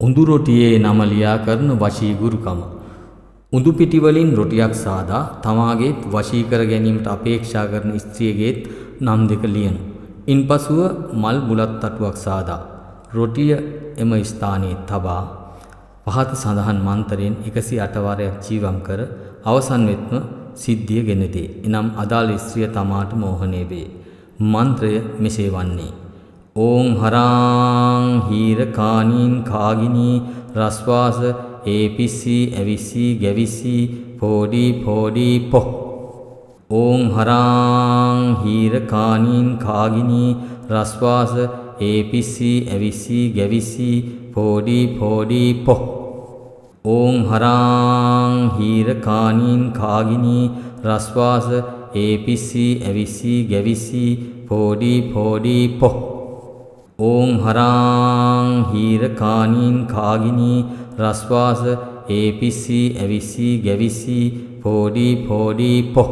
උඳු රොටියේ නම ලියා කරන වශී ගුරුකම. උඳු පිටි වලින් රොටියක් සාදා තමාගේත් වශී කර ගැනීමට අපේක්ෂා කරන ස්ත්‍රියගේත් නම් දෙක ලියනු. ඉන්පසුව මල් බුලත් තටුවක් සාදා රොටිය එම ස්ථානයේ තබා පහත සඳහන් මන්ත්‍රයෙන් 108 වාරයක් ජීවම් කර අවසන් වෙත්ම සිද්ධිය ගෙන දේ. එනම් අදාළ ස්ත්‍රිය තමාට මෝහණය වේ. මන්ත්‍රය මෙසේ වන්නේ: ඕං හරාං හීරකානීන් කාගිනී රස්වාස ඒපිසි ඇවිසි ගැවිසි පෝඩි පෝඩි පොහ්. ඕං හරාං හීරකානීන් කාගිනී රස්වාස ඒපිසි ඇවිසි ගැවිසි පෝඩි පෝඩි පොහ්. ඕං හරාං හීරකානීන් කාගිනී රස්වාස ඒපිසි ඇවිසි ගැවිසි පෝඩි පෝඩි පොහ්. ඕං හරාං හීරකානීන් කාගිනී රස්වාස ඒපිසි ඇවිසි ගැවිසි පෝඩි පෝඩි පොහ්.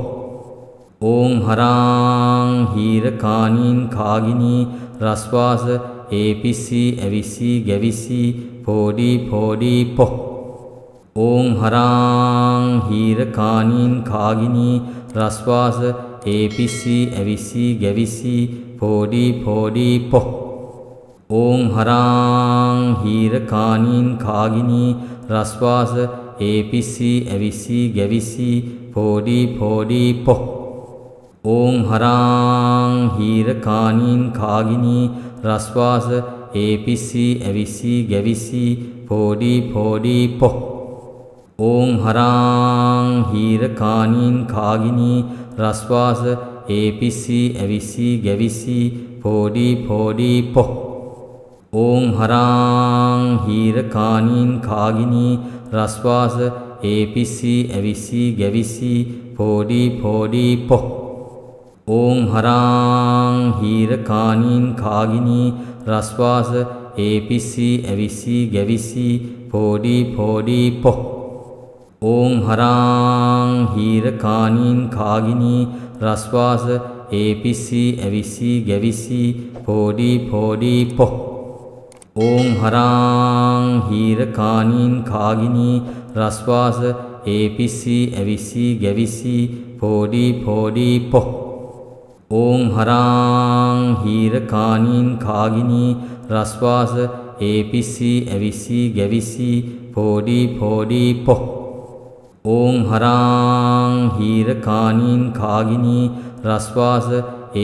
ඕං හරාං හීරකානීන් කාගිනී රස්වාස ඒපිසි ඇවිසි ගැවිසි පෝඩි පෝඩි පොහ්. ඕං හරාං හීරකානීන් කාගිනී රස්වාස ඒපිසි ඇවිසි ගැවිසි පෝඩි පෝඩි පොහ්. ඕං හරාං හීරකානීන් කාගිනී රස්වාස ඒපිසි ඇවිසි ගැවිසි පෝඩි පෝඩි පොහ්. ඕං හරාං හීරකානීන් කාගිනී රස්වාස ඒපිසි ඇවිසි ගැවිසි පෝඩි පෝඩි පොහ්. ඕං හරාං හීරකානීන් කාගිනී රස්වාස ඒපිසි ඇවිසි ගැවිසි පෝඩි පෝඩි පොහ්. ඕං හරාං හීරකානීන් කාගිනී රස්වාස ඒපිසි ඇවිසි ගැවිසි පෝඩි පෝඩි පොහ්. ඕං හරාං හීරකානීන් කාගිනී රස්වාස ඒපිසි ඇවිසි ගැවිසි පෝඩි පෝඩි පොහ්. ඕං හරාං හීරකානීන් කාගිනී රස්වාස ඒපිසි ඇවිසි ගැවිසි පෝඩි පෝඩි පොහ්. ඕං හරාං හීරකානීන් කාගිනී රස්වාස ඒපිසි ඇවිසි ගැවිසි පෝඩි පෝඩි පොහ්. ඕං හරාං හීරකානීන් කාගිනී රස්වාස ඒපිසි ඇවිසි ගැවිසි පෝඩි පෝඩි පොහ්. ඕං හරාං හීරකානීන් කාගිනී රස්වාස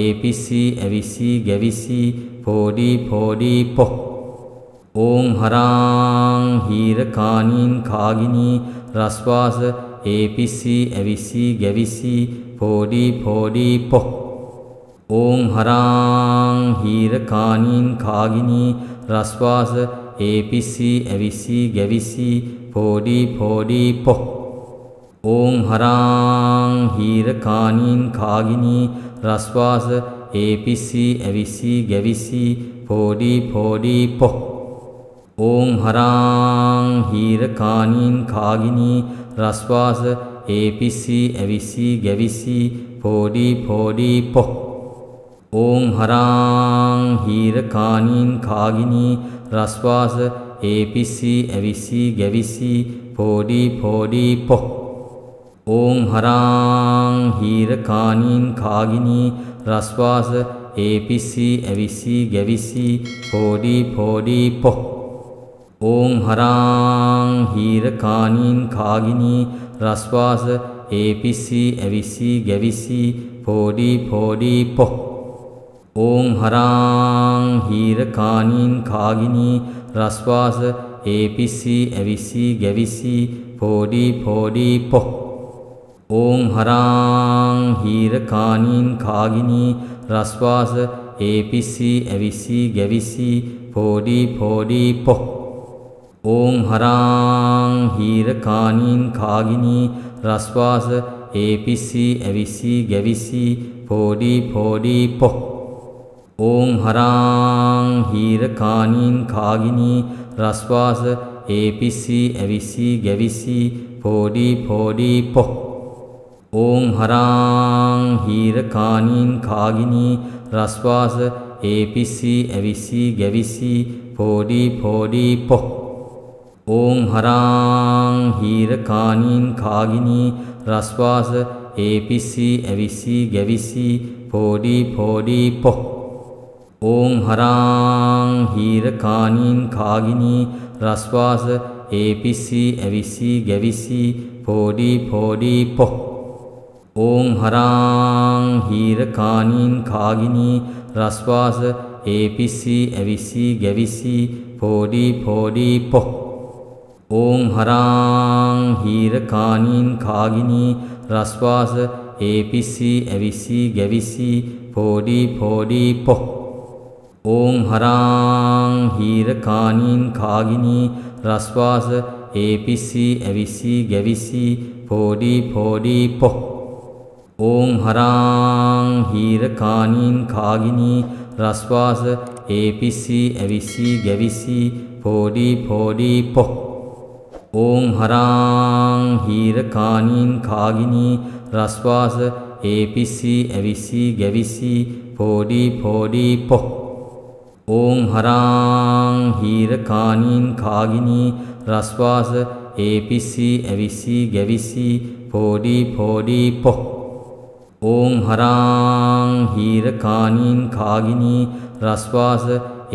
ඒපිසි ඇවිසි ගැවිසි පෝඩි පෝඩි පොහ්. ඕං හරාං හීරකානීන් කාගිනී රස්වාස ඒපිසි ඇවිසි ගැවිසි පෝඩි පෝඩි පොහ්. ඕං හරාං හීරකානීන් කාගිනී රස්වාස ඒපිසි ඇවිසි ගැවිසි පෝඩි පෝඩි පොහ්. ඕං හරාං හීරකානීන් කාගිනී රස්වාස ඒපිසි ඇවිසි ගැවිසි පෝඩි පෝඩි පොහ්. ඕං හරාං හීරකානීන් කාගිනී රස්වාස ඒපිසි ඇවිසි ගැවිසි පෝඩි පෝඩි පොහ්. ඕං හරාං හීරකානීන් කාගිනී රස්වාස ඒපිසි ඇවිසි ගැවිසි පෝඩි පෝඩි පොහ්. ඕං හරාං හීරකානීන් කාගිනී රස්වාස ඒපිසි ඇවිසි ගැවිසි පෝඩි පෝඩි පොහ්. ඕං හරාං හීරකානීන් කාගිනී රස්වාස ඒපිසි ඇවිසි ගැවිසි පෝඩි පෝඩි පොහ්. ඕං හරාං හීරකානීන් කාගිනී රස්වාස ඒපිසි ඇවිසි ගැවිසි පෝඩි පෝඩි පොහ්. ඕං හරාං හීරකානීන් කාගිනී රස්වාස ඒපිසි ඇවිසි ගැවිසි පෝඩි පෝඩි පොහ්. ඕං හරාං හීරකානීන් කාගිනී රස්වාස ඒපිසි ඇවිසි ගැවිසි පෝඩි පෝඩි පොහ්. ඕං හරාං හීරකානීන් කාගිනී රස්වාස ඒපිසි ඇවිසි ගැවිසි පෝඩි පෝඩි පොහ්. ඕං හරාං හීරකානීන් කාගිනී රස්වාස ඒපිසි ඇවිසි ගැවිසි පෝඩි පෝඩි පොහ්. ඕං හරාං හීරකානීන් කාගිනී රස්වාස ඒපිස්සී ඇවිස්සී ගැවිස්සී පෝඩී පෝඩී පොහ්. ඕං හරාං හීරකානීන් කාගිනී රස්වාස ඒපිස්සී ඇවිස්සී ගැවිස්සී පෝඩී පෝඩී පොහ්. ඕං හරාං හීරකානීන් කාගිනී රස්වාස ඒපිස්සී ඇවිස්සී ගැවිස්සී පෝඩී පෝඩී පොහ්. ඕං හරාං හීරකානීන් කාගිනී රස්වාස ඒපිස්සී ඇවිස්සී ගැවිස්සී පෝඩී පෝඩී පොහ්. ඕං හරාං හීරකානීන් කාගිනී රස්වාස ඒපිස්සී ඇවිස්සී ගැවිස්සී පෝඩී පෝඩී පොහ්. ඕං හරාං හීරකානීන් කාගිනී රස්වාස ඒපිස්සී ඇවිස්සී ගැවිස්සී පෝඩී පෝඩී පොහ්. ඕං හරාං හීරකානීන් කාගිනී රස්වාස ඒපිස්සී ඇවිස්සී ගැවිස්සී පෝඩී පෝඩී පොහ්. ඕං හරාං හීරකානීන් කාගිනී රස්වාස ඒපිස්සී ඇවිස්සී ගැවිස්සී පෝඩී පෝඩී පොහ්. ඕං හරාං හීරකානීන් කාගිනී රස්වාස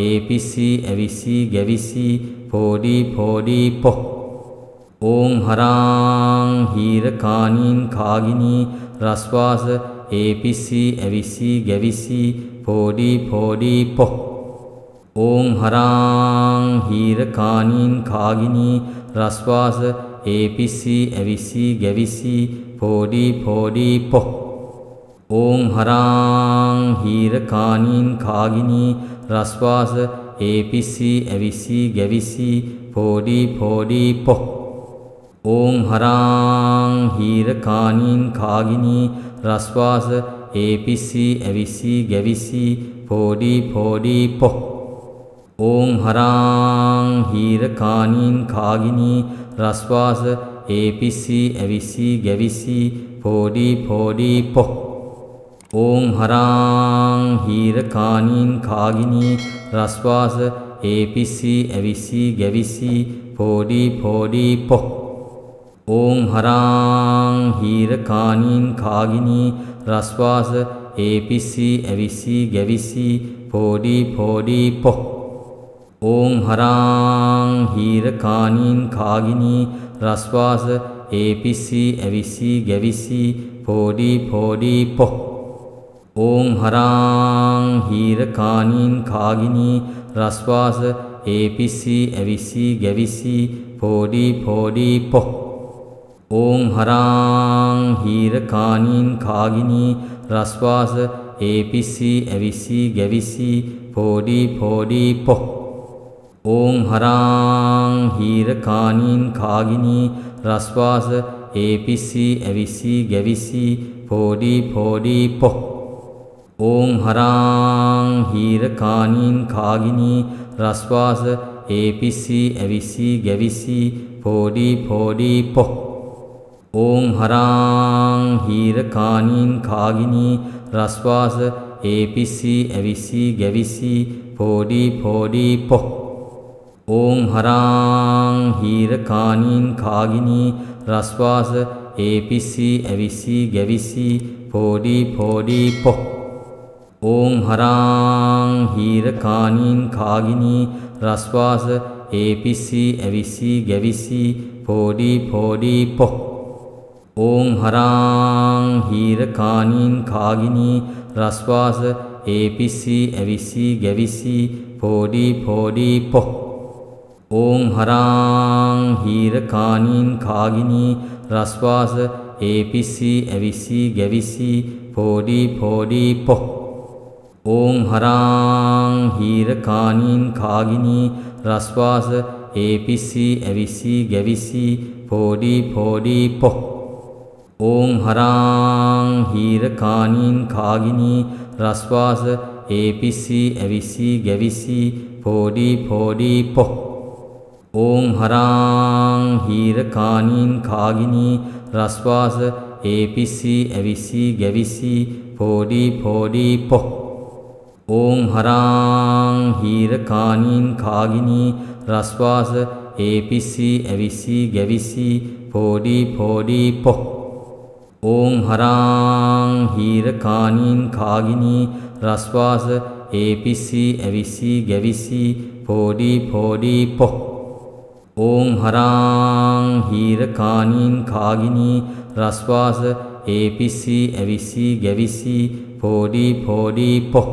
ඒපිස්සී ඇවිස්සී ගැවිස්සී පෝඩී පෝඩී පොහ්. ඕං හරාං හීරකානීන් කාගිනී රස්වාස ඒපිස්සී ඇවිස්සී ගැවිස්සී පෝඩී පෝඩී පොහ්. ඕං හරාං හීරකානීන් කාගිනී රස්වාස ඒපිස්සී ඇවිස්සී ගැවිස්සී පෝඩී පෝඩී පොහ්. ඕං හරාං හීරකානීන් කාගිනී රස්වාස ඒපිස්සී ඇවිස්සී ගැවිස්සී පෝඩී පෝඩී පොහ්. ඕං හරාං හීරකානීන් කාගිනී රස්වාස ඒපිස්සී ඇවිස්සී ගැවිස්සී පෝඩී පෝඩී පොහ්. ඕං හරාං හීරකානීන් කාගිනී රස්වාස ඒපිස්සී ඇවිස්සී ගැවිස්සී පෝඩී පෝඩී පොහ්. ඕං හරාං හීරකානීන් කාගිනී රස්වාස ඒපිස්සී ඇවිස්සී ගැවිස්සී පෝඩී පෝඩී පොහ්. ඕං හරාං හීරකානීන් කාගිනී රස්වාස ඒපිස්සී ඇවිස්සී ගැවිස්සී පෝඩී පෝඩී පොහ්. ඕං හරාං හීරකානීන් කාගිනී රස්වාස ඒපිස්සී ඇවිස්සී ගැවිස්සී පෝඩී පෝඩී පොහ්. ඕං හරාං හීරකානීන් කාගිනී රස්වාස ඒපිස්සී ඇවිස්සී ගැවිස්සී පෝඩී පෝඩී පොහ්. ඕං හරාං හීරකානීන් කාගිනී රස්වාස ඒපිස්සී ඇවිස්සී ගැවිස්සී පෝඩී පෝඩී පොහ්. ඕං හරාං හීරකානීන් කාගිනී රස්වාස ඒපිස්සී ඇවිස්සී ගැවිස්සී පෝඩී පෝඩී පොහ්. ඕං හරාං හීරකානීන් කාගිනී රස්වාස ඒපිස්සී ඇවිස්සී ගැවිස්සී පෝඩී පෝඩී පොහ්. ඕං හරාං හීරකානීන් කාගිනී රස්වාස ඒපිස්සී ඇවිස්සී ගැවිස්සී පෝඩී පෝඩී පොහ්. ඕං හරාං හීරකානීන් කාගිනී රස්වාස ඒපිස්සී ඇවිස්සී ගැවිස්සී පෝඩී පෝඩී පොහ්. ඕං හරාං හීරකානීන් කාගිනී රස්වාස ඒපිස්සී ඇවිස්සී ගැවිස්සී පෝඩී පෝඩී පොහ්. ඕං හරාං හීරකානීන් කාගිනී රස්වාස ඒපිස්සී ඇවිස්සී ගැවිස්සී පෝඩී පෝඩී පොහ්. ඕං හරාං හීරකානීන් කාගිනී රස්වාස ඒපිස්සී ඇවිස්සී ගැවිස්සී පෝඩී පෝඩී පොහ්. ඕං හරාං හීරකානීන් කාගිනී රස්වාස ඒපිස්සී ඇවිස්සී ගැවිස්සී පෝඩී පෝඩී පොහ්. ඕං හරාං හීරකානීන් කාගිනී රස්වාස ඒපිස්සී ඇවිස්සී ගැවිස්සී පෝඩී පෝඩී පොහ්. ඕං හරාං හීරකානීන් කාගිනී රස්වාස ඒපිස්සී ඇවිස්සී ගැවිස්සී පෝඩී පෝඩී පොහ්. ඕං හරාං හීරකානීන් කාගිනී රස්වාස ඒපිස්සි ඇවිස්සි ගැවිස්සි පෝඩි පෝඩි පො ඕං හරාං හීරකානීන් කාගිනී රස්වාස ඒපිස්සි ඇවිස්සි ගැවිස්සි පෝඩි පෝඩි පො ඕං හරාං හීරකානීන් කාගිනී රස්වාස ඒපිස්සි ඇවිස්සි ගැවිස්සි පෝඩි පෝඩි පො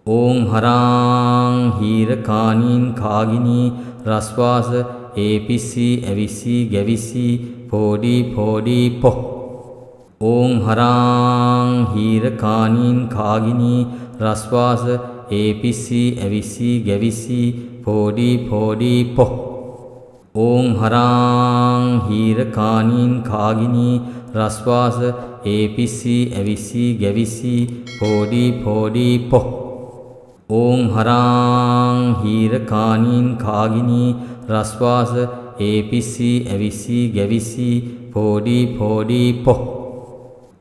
ඕං හරාං හීරකානීන් කාගිනී රස්වාස ඒපිස්සි ඇවිස්සි ගැවිස්සි පෝඩි පෝඩි පො ඕං හරාං හීරකානීන් කාගිනී රස්වාස ඒපිස්සි ඇවිස්සි ගැවිස්සි පෝඩි පෝඩි පො ඕං හරාං හීරකානීන් කාගිනී රස්වාස ඒපිස්සි ඇවිස්සි ගැවිස්සි පෝඩි පෝඩි පො ඕං හරාං හීරකානීන් කාගිනී රස්වාස ඒපිස්සි ඇවිස්සි ගැවිස්සි පෝඩි පෝඩි පො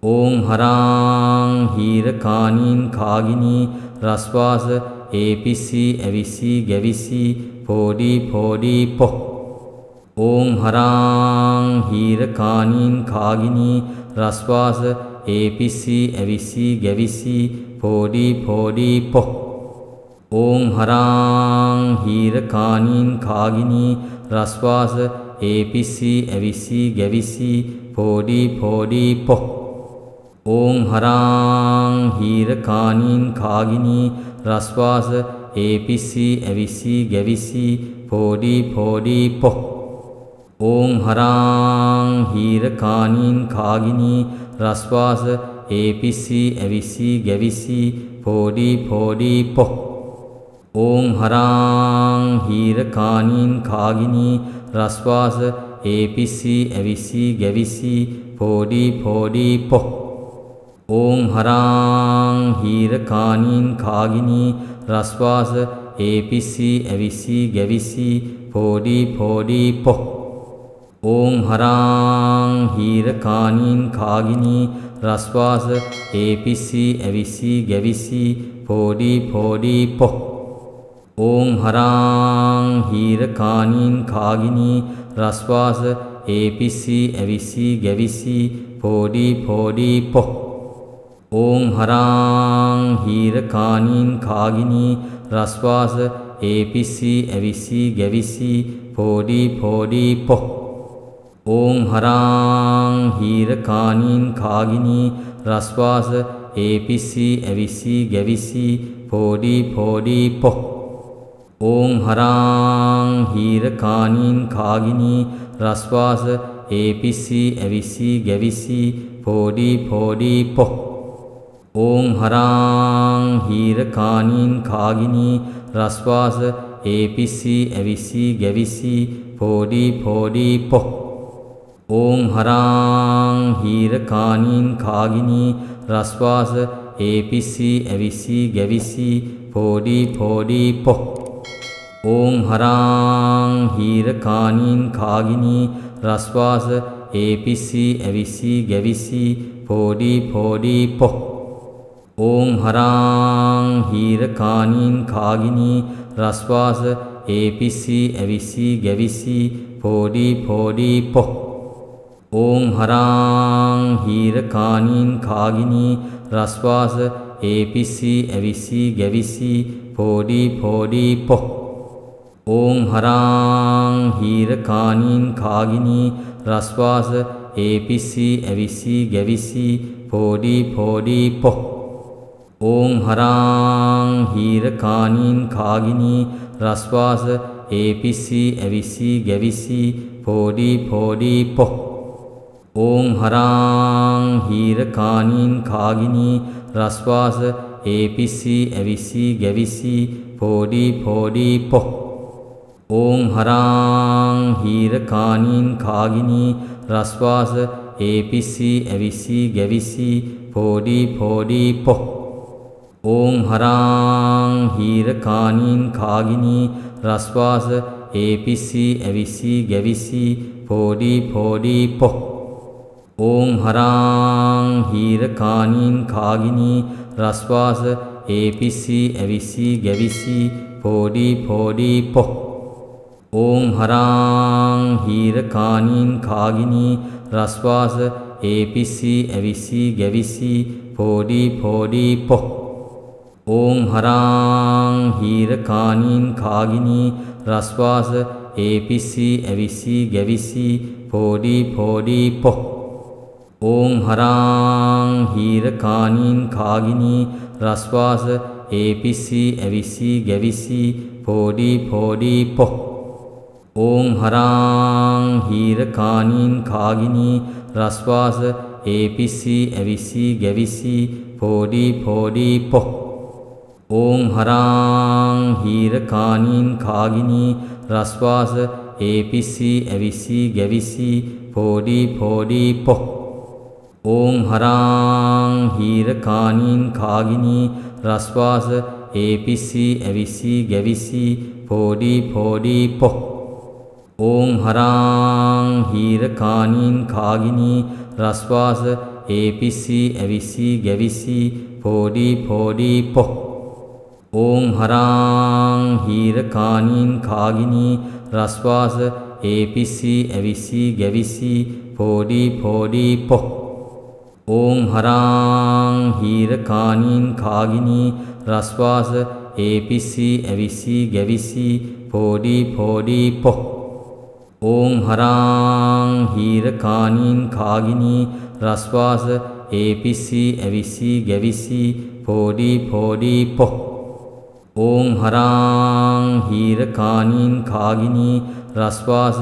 ඕං හරාං හීරකානීන් කාගිනී රස්වාස ඒපිස්සි ඇවිස්සි ගැවිස්සි පෝඩි පෝඩි පො ඕං හරාං හීරකානීන් කාගිනී රස්වාස ඒපිස්සි ඇවිස්සි ගැවිස්සි පෝඩි පෝඩි පො ඕං හරාං හීරකානීන් කාගිනී රස්වාස ඒපිස්සි ඇවිස්සි ගැවිස්සි පෝඩි පෝඩි පො ඕං හරාං හීරකානීන් කාගිනී රස්වාස ඒපිස්සි ඇවිස්සි ගැවිස්සි පෝඩි පෝඩි පො ඕං හරාං හීරකානීන් කාගිනී රස්වාස ඒපිස්සි ඇවිස්සි ගැවිස්සි පෝඩි පෝඩි පො ඕං හරාං හීරකානීන් කාගිනී රස්වාස ඒපිස්සි ඇවිස්සි ගැවිස්සි පෝඩි පෝඩි පො ඕං හරාං හීරකානීන් කාගිනී රස්වාස ඒපිස්සි ඇවිස්සි ගැවිස්සි පෝඩි පෝඩි පො ඕං හරාං හීරකානීන් කාගිනී රස්වාස ඒපිස්සි ඇවිස්සි ගැවිස්සි පෝඩි පෝඩි පො ඕං හරාං හීරකානීන් කාගිනී රස්වාස ඒපිස්සි ඇවිස්සි ගැවිස්සි පෝඩි පෝඩි පො ඕං හරාං හීරකානීන් කාගිනී රස්වාස ඒපිස්සි ඇවිස්සි ගැවිස්සි පෝඩි පෝඩි පො ඕං හරාං හීරකානීන් කාගිනී රස්වාස ඒපිස්සි ඇවිස්සි ගැවිස්සි පෝඩි පෝඩි පො ඕං හරාං හීරකානීන් කාගිනී රස්වාස ඒපිස්සි ඇවිස්සි ගැවිස්සි පෝඩි පෝඩි පො ඕං හරාං හීරකානීන් කාගිනී රස්වාස ඒපිස්සි ඇවිස්සි ගැවිස්සි පෝඩි පෝඩි පො ඕං හරාං හීරකානීන් කාගිනී රස්වාස ඒපිස්සි ඇවිස්සි ගැවිස්සි පෝඩි පෝඩි පො ඕං හරාං හීරකානීන් කාගිනී රස්වාස ඒපිස්සි ඇවිස්සි ගැවිස්සි පෝඩි පෝඩි පො ඕං හරාං හීරකානීන් කාගිනී රස්වාස ඒපිස්සි ඇවිස්සි ගැවිස්සි පෝඩි පෝඩි පො ඕං හරාං හීරකානීන් කාගිනී රස්වාස ඒපිස්සි ඇවිස්සි ගැවිස්සි පෝඩි පෝඩි පො ඕං හරාං හීරකානීන් කාගිනී රස්වාස ඒපිස්සි ඇවිස්සි ගැවිස්සි පෝඩි පෝඩි පො ඕං හරාං හීරකානීන් කාගිනී රස්වාස ඒපිස්සි ඇවිස්සි ගැවිස්සි පෝඩි පෝඩි පො ඕං හරාං හීරකානීන් කාගිනී රස්වාස ඒපිස්සි ඇවිස්සි ගැවිස්සි පෝඩි පෝඩි පො ඕං හරාං හීරකානීන් කාගිනී රස්වාස ඒපිස්සි ඇවිස්සි ගැවිස්සි පෝඩි පෝඩි පො ඕං හරාං හීරකානීන් කාගිනී රස්වාස ඒපිස්සි ඇවිස්සි ගැවිස්සි පෝඩි පෝඩි පො ඕං හරාං හීරකානීන් කාගිනී රස්වාස ඒපිස්සි ඇවිස්සි ගැවිස්සි පෝඩි පෝඩි පො ඕං හරාං හීරකානීන් කාගිනී රස්වාස ඒපිස්සි ඇවිස්සි ගැවිස්සි පෝඩි පෝඩි පො ඕං හරාං හීරකානීන් කාගිනී රස්වාස ඒපිස්සි ඇවිස්සි ගැවිස්සි පෝඩි පෝඩි පො ඕං හරාං හීරකානීන් කාගිනී රස්වාස ඒපිස්සි ඇවිස්සි ගැවිස්සි පෝඩි පෝඩි පො ඕං හරාං හීරකානීන් කාගිනී රස්වාස ඒපිස්සි ඇවිස්සි ගැවිස්සි පෝඩි පෝඩි පො ඕං හරාං හීරකානීන් කාගිනී රස්වාස ඒපිස්සි ඇවිස්සි ගැවිස්සි පෝඩි පෝඩි පො ඕං හරාං හීරකානීන් කාගිනී රස්වාස ඒපිස්සි ඇවිස්සි ගැවිස්සි පෝඩි පෝඩි පො ඕං හරාං හීරකානීන් කාගිනී රස්වාස ඒපිස්සි ඇවිස්සි ගැවිස්සි පෝඩි පෝඩි පො ඕං හරාං හීරකානීන් කාගිනී රස්වාස ඒපිස්සි ඇවිස්සි ගැවිස්සි පෝඩි පෝඩි පො ඕං හරාං හීරකානීන් කාගිනී රස්වාස ඒපිස්සි ඇවිස්සි ගැවිස්සි පෝඩි පෝඩි පො ඕං හරාං හීරකානීන් කාගිනී රස්වාස ඒපිස්සි ඇවිස්සි ගැවිස්සි පෝඩි පෝඩි පො ඕං හරාං හීරකානීන් කාගිනී රස්වාස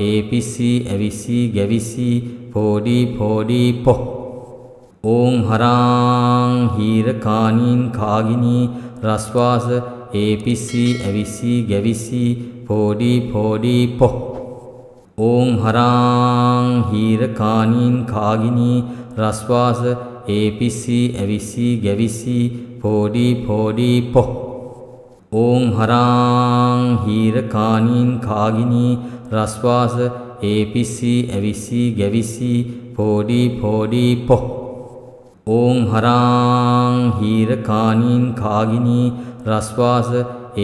ඒපිස්සි ඇවිස්සි ගැවිස්සි පෝඩි පෝඩි පො ඕං හරාං හීරකානීන් කාගිනී රස්වාස ඒපිස්සි ඇවිස්සි ගැවිස්සි පෝඩි පෝඩි පො ඕං හරාං හීරකානීන් කාගිනී රස්වාස ඒපිස්සි ඇවිස්සි ගැවිස්සි පෝඩි පෝඩි පො ඕං හරාං හීරකානීන් කාගිනී රස්වාස ඒපිස්සි ඇවිස්සි ගැවිස්සි පෝඩි පෝඩි පො ඕං හරාං හීරකානීන් කාගිනී රස්වාස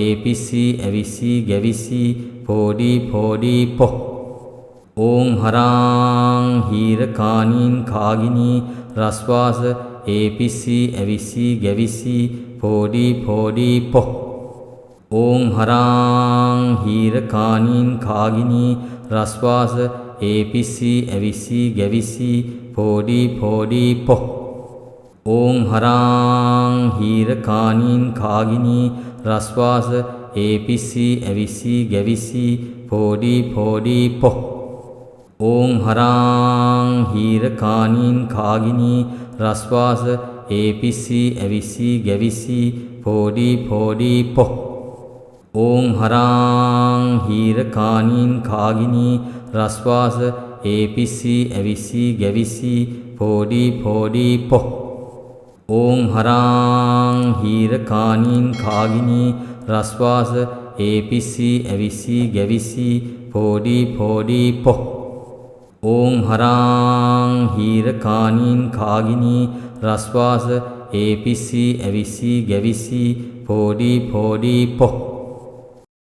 ඒපිස්සි ඇවිස්සි ගැවිස්සි පෝඩි පෝඩි පො ඕං හරාං හීරකානීන් කාගිනී රස්වාස ඒපිස්සි ඇවිස්සි ගැවිස්සි පෝඩි පෝඩි පො ඕං හරාං හීරකානීන් කාගිනී රස්වාස ඒපිස්සි ඇවිස්සි ගැවිස්සි පෝඩි පෝඩි පො ඕං හරාං හීරකානීන් කාගිනී රස්වාස ඒපිස්සි ඇවිස්සි ගැවිස්සි පෝඩි පෝඩි පො ඕං හරාං හීරකානීන් කාගිනී රස්වාස ඒපිස්සි ඇවිස්සි ගැවිස්සි පෝඩි පෝඩි පො ඕං හරාං හීරකානීන් කාගිනී රස්වාස ඒපිස්සි ඇවිස්සි ගැවිස්සි පෝඩි පෝඩි පො ඕං හරාං හීරකානීන් කාගිනී රස්වාස ඒපිස්සි ඇවිස්සි ගැවිස්සි පෝඩි පෝඩි පො ඕං හරාං හීරකානීන් කාගිනී රස්වාස ඒපිස්සි ඇවිස්සි ගැවිස්සි පෝඩි පෝඩි පො